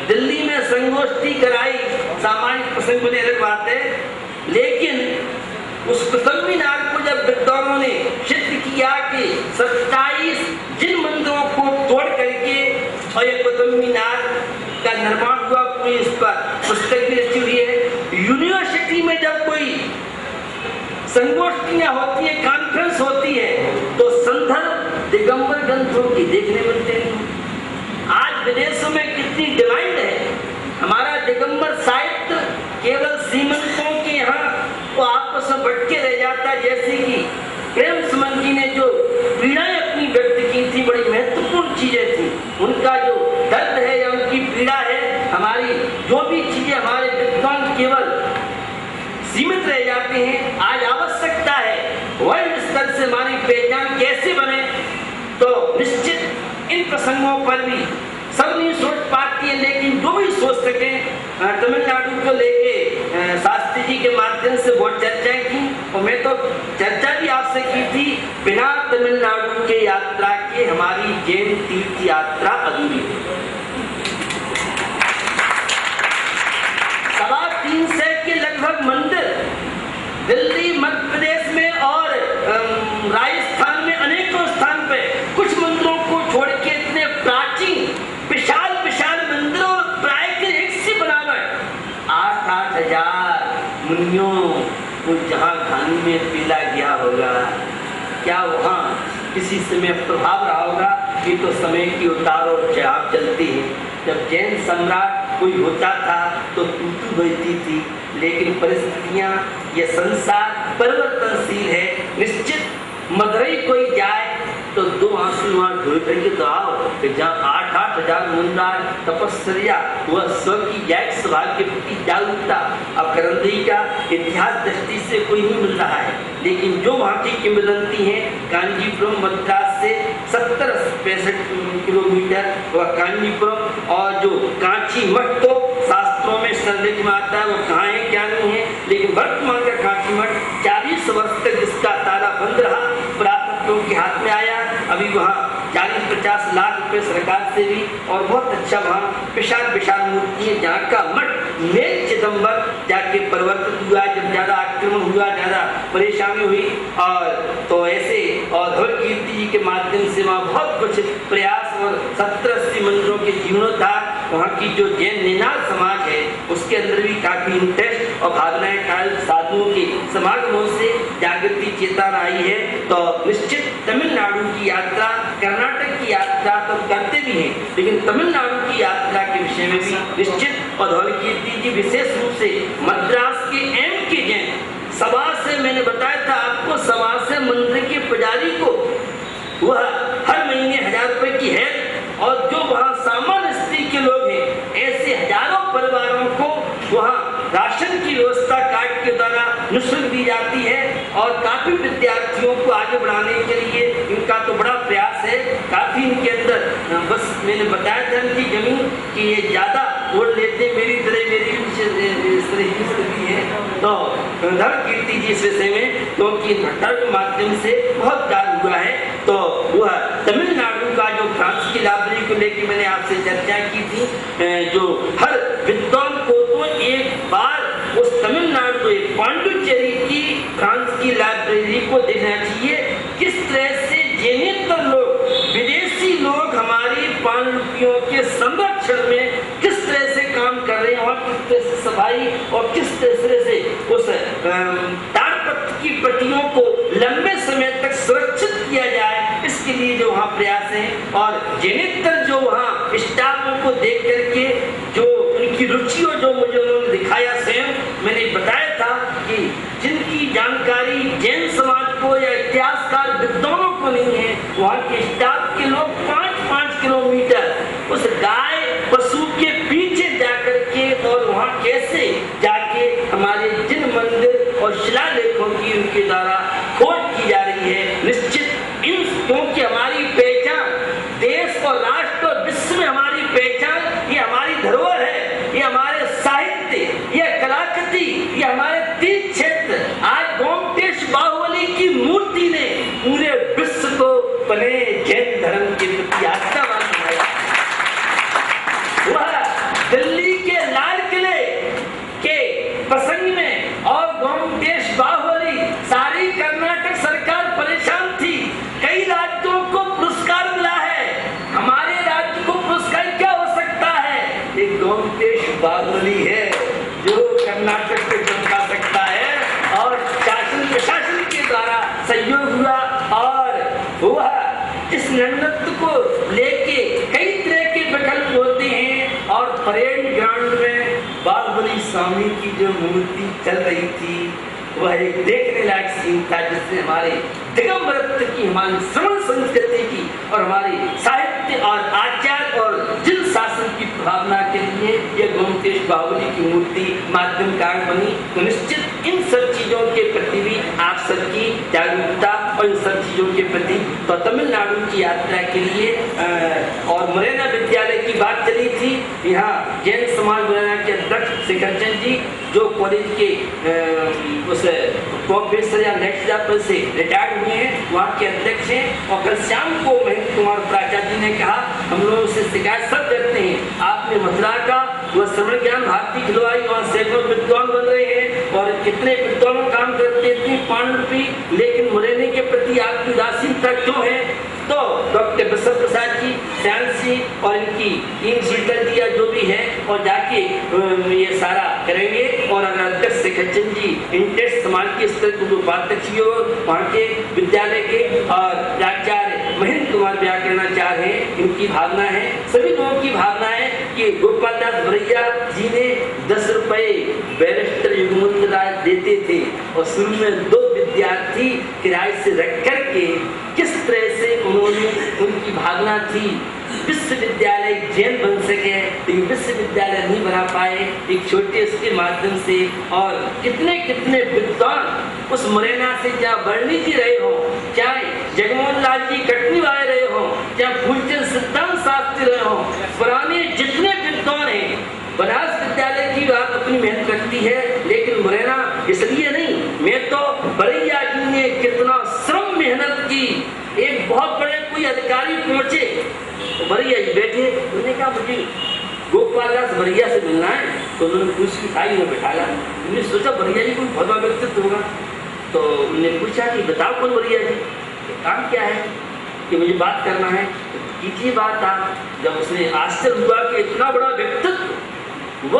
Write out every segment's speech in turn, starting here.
दिल्ली में संगोष्ठी कराई, सामाजिक प्रसंग बने अलग बात है, लेकिन उस कुतुब मीनार को जब विद्वानों ने सिद्ध किया कि 27 जिन मंदिरों को तोड़ करके और ये कुतुब मीनार का निर्माण हुआ, पूरी इस पर पुस्तक भी रची हुई है। यूनिवर्सिटी में जब कोई संगोष्ठियां होती है, कॉन्फ्रेंस होती है, तो संदर्भ दिगंबर ग्रंथों की देखने मिलते हैं। आज विदेशों में कितनी डिमांड है, हमारा दिगंबर साहित्य केवल सीमंतों के यहाँ तो आपस में भटके रह जाता है। जैसे कि प्रेम सुमन जी ने जो पीड़ाएं अपनी व्यक्त की थी, बड़ी महत्वपूर्ण चीजें थी, उनका जो दर्द है या उनकी पीड़ा है, हमारी जो भी चीजें हमारे विद्वान केवल सीमित रह जाते हैं। आज आवश्यकता है वर्ल्ड स्तर से हमारी पहचान कैसे बने, तो निश्चित इन प्रसंगों पर भी सब नहीं सोच पाती है, लेकिन जो भी सोच सके, तमिलनाडु को लेके शास्त्री जी के माध्यम से बहुत चर्चाएं की, और मैं तो चर्चा भी आपसे की थी, बिना तमिलनाडु के यात्रा के हमारी जैन तीर्थ यात्रा अधूरी है। 350 के लगभग मंदिर दिल्ली, मध्य प्रदेश में और राजस्थान में अनेकों स्थान पे, कुछ मंदिरों को छोड़ के इतने प्राचीन विशाल विशाल मंदिरों, प्राय के एक से बराबर 8-8 हजार मुनियों को जहाँ घानी में पीला गया होगा, क्या वहाँ किसी समय प्रभाव रहा होगा? ये तो समय की उतार और चढ़ाव चलती है। जब जैन सम्राट कोई होता था तो तूतू बजती थी, लेकिन परिस्थितियां, ये संसार परिवर्तनशील है। निश्चित मदुरई कोई जाए तो 2 आंसू वहां ढोल करके तो आओ, जहाँ 8-8 हजार मुंदार तपस्या, वह स्व की जैक स्वभाव के प्रति जागरूकता अब करंदी का इतिहास दृष्टि से कोई नहीं मिल रहा है। लेकिन जो वहाँ की किंवदंती है, कांचीपुरम मद्रास से 70-65 किलोमीटर वह कांचीपुरम, और जो कांची मठ तो शास्त्रों में संदेश में आता है, वो कहाँ है क्या नहीं है, लेकिन वर्तमान का कांची मठ 40 वर्ष तक जिसका ताला बंद रहा, पुरातत्वों के हाथ में आया। अभी वहाँ 40-50 लाख रुपए सरकार से भी, और बहुत अच्छा वहाँ विशाल विशाल मूर्ति है, जहाँ का मठ मेल चिदम्बर जाके परिवर्तित हुआ, जब ज्यादा आक्रमण हुआ, ज्यादा परेशानी हुई, और तो ऐसे और धवल कीर्ति जी के माध्यम से वहाँ बहुत कुछ प्रयास और 70-80 मंदिरों के जीर्णोद्धार, वहाँ की जो जैन निनाद समाज है उसके अंदर भी काफी इंटरेस्ट और भावनाएं काल साधुओं के समागमों से जागृति चेतना आई है। तो निश्चित तमिलनाडु की यात्रा, कर्नाटक की यात्रा तो करते भी हैं, लेकिन तमिलनाडु की यात्रा के विषय में भी निश्चित, और धवल कीर्ति जी विशेष रूप से मद्रास के के जैन सभा से, मैंने बताया था आपको, सभा से मंदिर के पुजारी को वह हर महीने 1000 रुपए की है, और जो वहाँ सामान्य स्थिति के लोग हैं, ऐसे हजारों परिवारों को वहाँ राशन की व्यवस्था कार्ड के द्वारा निःशुल्क दी जाती है, और काफी विद्यार्थियों को आगे बढ़ाने के लिए इनका तो बड़ा प्रयास है। काफी इनके अंदर, बस मैंने बताया था इनकी जमीन कि ये ज्यादा वोट लेते, मेरी तरह मेरी स्थिति है, तो धवल कीर्ति जी इस विषय में, क्योंकि भट्टार के माध्यम से बहुत कार्य हुआ है, तो वह तमिलनाडु का जो फ्रांस की लाइब्रेरी को लेकर मैंने आपसे चर्चा की थी, जो हर विद्वान को तो एक बार उस तमिलनाडु पांडुचेरी की फ्रांस की लाइब्रेरी को देखना चाहिए। किस तरह से जैनेतर लोग, विदेशी लोग हमारी पांडुलिपियों के संरक्षण में किस तरह से काम कर रहे हैं, और किस तरह से सफाई और किस तरह से उस ताड़पत्र की पट्टियों को लंबे समय तक सुरक्षित किया जाए, इसके लिए जो वहाँ प्रयास है। और जैनेतर जो वहाँ स्टाफों को देख करके जो उनकी रुचि और जो मुझे उन्होंने दिखाया, स्वयं मैंने बताया था कि जिनकी जानकारी जैन समाज को या इतिहासकार विद्वानों को नहीं है, वहाँ के स्टाफ के लोग 5-5 किलोमीटर उस गाय पशु के पीछे जाकर के, और वहाँ कैसे जाके हमारे जिन मंदिर और शिलालेखों की उनके द्वारा खोज की जा रही है। निश्चित इन, क्योंकि हमारी पहचान देश और राष्ट्र और विश्व में हमारी पहचान, ये हमारी धरोहर है, ये हमारे साहित्य, ये कलाकृति, ये हमारे तीर्थ क्षेत्र। आज गोमटेश बाहुबली की मूर्ति ने पूरे विश्व को अपने जैन धर्म के प्रति आस्थावान बनाया। वह स्वामी की जो मूर्ति चल रही थी वह एक देखने लायक सीन था, जिससे हमारे दिगंबरत्व की, हमारी श्रवण संस्कृति की और हमारे साहित्य और आचार और जिन शासन की भावना के लिए यह गोमतेश बाहुबली की मूर्ति माध्यम कारण बनी। तो निश्चित इन सब चीजों के प्रति भी आप सबकी जागरूकता और इन सब चीजों के प्रति तो तमिलनाडु की यात्रा के लिए और मुरैना विद्यालय की बात चली थी। यहाँ जैन समाज मुरैना के अध्यक्ष शेखर चंद जी, जो कॉलेज के उस प्रोफेसर या लेक्चरर से रिटायर्ड हुए हैं, वहाँ के अध्यक्ष हैं। और कल शाम को महेंद्र कुमार प्राचार्य जी ने कहा, हम लोग से शिकायत सब करते हैं, आपने मथुरा का वह श्रवण ज्ञान भारती खिलवाई, वहाँ सैकड़ों विद्वान बन रहे हैं और कितने विद्वान काम करते इतनी पांडुपी, लेकिन मुरैना के प्रति आपकी उदासीनता क्यों है? तो डॉक्टर बसव प्रसाद जी, साइंस जी और इनकी टीम शीतल जी या जो भी है और जाके ये सारा करेंगे। और अगर अध्यक्ष शेखर चंद जी इंटरेस्ट समाज के स्तर के उपाध्यक्ष वहाँ के विद्यालय के और प्राचार्य महेंद्र कुमार व्याकरणाचार्य हैं, इनकी भावना है, सभी लोगों की भावना है कि गोपाल दास भरैया जी ने 10 रुपए बैरिस्टर युगमंत राय देते थे और शुरू में 2 विद्यार्थी किराए से रख करके किस तरह से उन्होंने, उनकी भावना थी विश्वविद्यालय जैन बन सके, लेकिन विश्वविद्यालय नहीं बना पाए एक छोटे उसके माध्यम से। और कितने कितने विद्वान उस मुरैना से जहाँ वर्णी जी रहे हो, चाहे जगमोहन लाल जी कटनी वाले रहे हो, चाहे फूलचंद सिद्धांत शास्त्री रहे हो, पुराने जितने विद्वान हैं, बनारस विद्यालय की बात अपनी मेहनत रखती है, लेकिन मुरैना इसलिए नहीं। मैं तो भरैया जी ने कितना श्रम मेहनत की, एक बहुत बड़े कोई अधिकारी पहुंचे तो भरैया जी बैठे, उन्होंने कहा मुझे गोपाल दास भरैया से मिलना है, तो उन्होंने कुर्सी उठाई और बैठाला। उन्होंने सोचा भरैया जी कोई बहुत बड़ा व्यक्तित्व होगा, तो उन्होंने पूछा कि बताओ कौन भरैया जी, काम क्या है कि मुझे बात करना है, कीजिए बात। आप जब उसने आश्चर्य हुआ कि इतना बड़ा व्यक्तित्व वो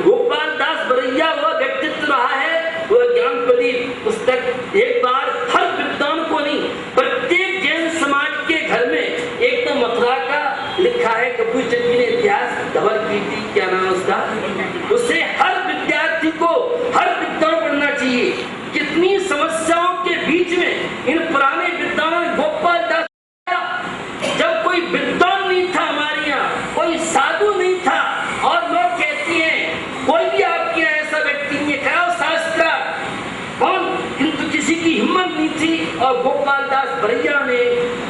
गोपाल दास भरैया वह व्यक्तित्व रहा है, वह ज्ञान प्रदीप पुस्तक एक बार हर विद्वान को नहीं, प्रत्येक जैन समाज के घर में एक तो मथुरा का लिखा है कपूर चंद जी ने इतिहास, धवल कीर्ति क्या नाम उसका, उसे हर विद्यार्थी को, हर विद्वान पढ़ना चाहिए। कितनी समस्याओं के बीच में इन पुराने विद्वान गोपाल दास, जब कोई विद्वान नहीं था हमारे यहाँ, कोई साधु नहीं था, और लोग कहते हैं कोई भी आपके यहाँ ऐसा व्यक्ति नहीं है, शास्त्र कौन, किंतु किसी की हिम्मत नहीं थी। और गोपाल दास भरैया ने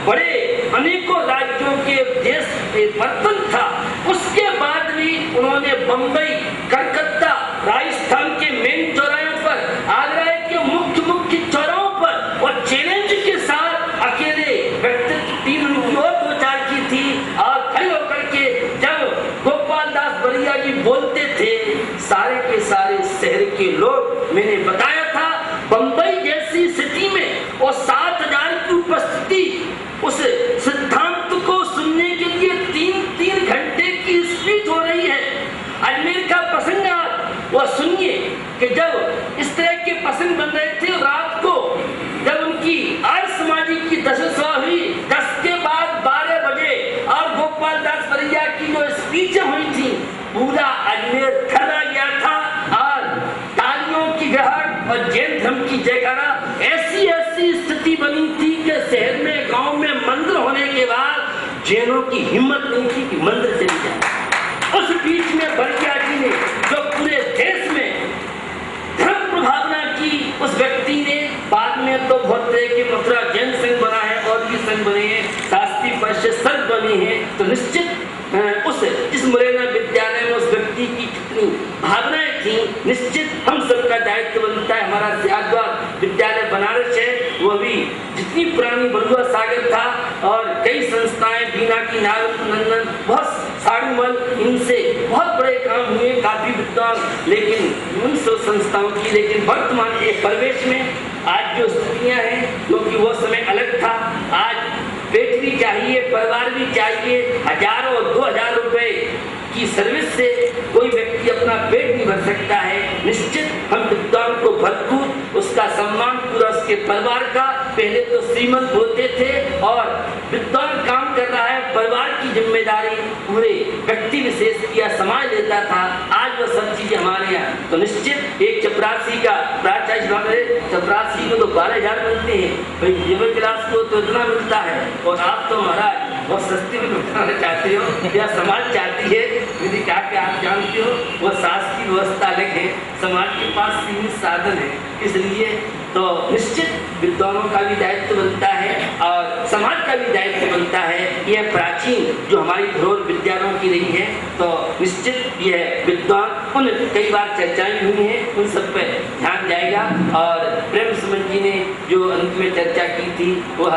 बड़े अनेकों राज्यों के देश में वर्तन था, उसके बाद भी उन्होंने बंबई, कलकत्ता, राजस्थान के मेन चौराहों पर, आगरा के मुख्य मुख्य चौराहों पर और चैलेंज के साथ अकेले व्यक्तित्व टीम उनकी और 2-4 की थी। और खड़े होकर के जब गोपाल दास भरैया जी बोलते थे, सारे के सारे शहर के लोग, मैंने बताया था बंबई जैसी सिटी में और 7,000 की उपस्थिति, उस सिद्धांत को सुनने के लिए 3-3 घंटे की स्पीच हो रही है। अजमेर का प्रसंग वह सुनिए कि जब इस तरह के प्रसंग बन रहे थे, रात को जब उनकी आर्य समाजी की दशा हुई, 10 के बाद 12 बजे, और गोपाल दास भरैया की जो स्पीच हुई थी, पूरा अजमेर थर्रा गया था और तालियों की गहराहट और जैन धर्म की जयकारा, ऐसी स्थिति बनी थी कि शहर में, गांव में मंदिर होने के बाद जैनों की हिम्मत नहीं थी कि मंदिर चली जाए। उस बीच में भरैया जी ने जो पूरे देश में धर्म प्रभावना की, उस व्यक्ति ने, बाद में तो बहुत तरह के मथुरा जैन संघ बना है और भी संघ बने हैं, शास्त्रीय परिषद संघ बने हैं, तो निश्चित उस इस मुरैना विद्यालय में उस व्यक्ति की कितनी भावनाएं थी, निश्चित हम सबका दायित्व बनता है। हमारा सियादवार विद्यालय बनारस है, वह भी जितनी पुरानी बलुआ सागर था और कई संस्थाएं, बीना की नागनंदन, बहुत साड़ूमल, इनसे बहुत बड़े काम हुए, काफी विद्वान, लेकिन उन सब संस्थाओं की, लेकिन वर्तमान के परिवेश में आज जो स्थितियां हैं, क्योंकि वो समय अलग था, आज पेट भी चाहिए, परिवार भी चाहिए, 1000 और 2000 रुपए की सर्विस से कोई व्यक्ति अपना पेट नहीं भर सकता है। निश्चित हम विद्वान को भरपूर उसका सम्मान पूरा उसके परिवार का। पहले तो श्रीमंत होते थे और विद्वान काम कर रहा है, परिवार की जिम्मेदारी पूरे व्यक्ति विशेष किया समाज लेता था। आज वो सब चीजें हमारे यहाँ। तो निश्चित एक चपरासी का चपरासी को तो 12,000 मिलते हैं भाई, मिडिल क्लास को तो इतना मिलता है, और आप तो महाराज बहुत सस्ते में लुटाना चाहते हो या समाज चाहती है। यदि क्या आप जानते हो वो सास की व्यवस्था अलग है, समाज के पास सीमित साधन है, इसलिए तो निश्चित विद्वानों का भी दायित्व बनता है और समाज का भी दायित्व बनता है। यह प्राचीन जो हमारी धरोहर विद्यालयों की रही है, तो निश्चित यह विद्वान उन कई बार चर्चाएं हुई हैं, उन सब पे ध्यान जाएगा। और प्रेम सुमन जी ने जो अंत में चर्चा की थी वह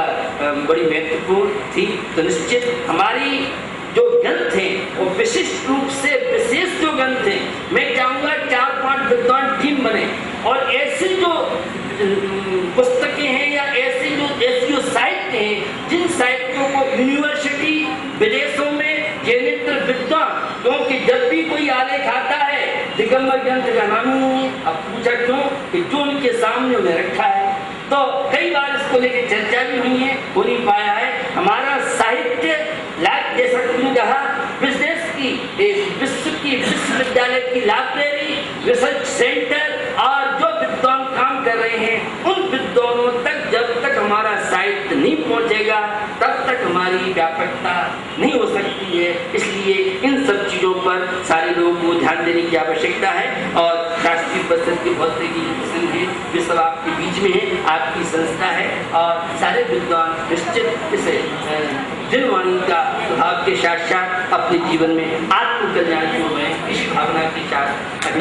बड़ी महत्वपूर्ण थी। तो निश्चित हमारी जो ग्रंथ हैं वो विशिष्ट रूप से विशेष जो ग्रंथ हैं, मैं चाहूँगा 4-5 विद्वान टीम बने और ऐसी जो पुस्तकें हैं या ऐसी जो साहित्य हैं, जिन साहित्यों को यूनिवर्सिटी विदेशों में जेनेन्द्र विद्वान, क्योंकि जब भी कोई आलेख आता है दिगंबर ग्रंथ का नाम ही नहीं है। अब पूछा क्यों कि जो उनके सामने उन्हें रखा है, तो कई बार इसको लेकर चर्चा भी हुई है, हो नहीं पाया है। हमारा साहित्य लाइक जैसा तुमने कहा, विदेश की विश्वविद्यालय की लाइब्रेरी, रिसर्च सेंटर और जो विद्वान काम कर रहे हैं उन विद्वानों तक जब तक हमारा साहित्य नहीं पहुंचेगा तब तक हमारी व्यापकता नहीं हो सकती है। इसलिए इन सब चीजों पर सारे लोगों को ध्यान देने की आवश्यकता है। और राष्ट्रीय परिषद के भौतिकी संघ है, ये सब आपके बीच में है, आपकी संस्था है और सारे विद्वान निश्चित इसे जनवाणी का प्रभाव के साथ साथ अपने जीवन में आत्मकल्याण में इस भावना के साथ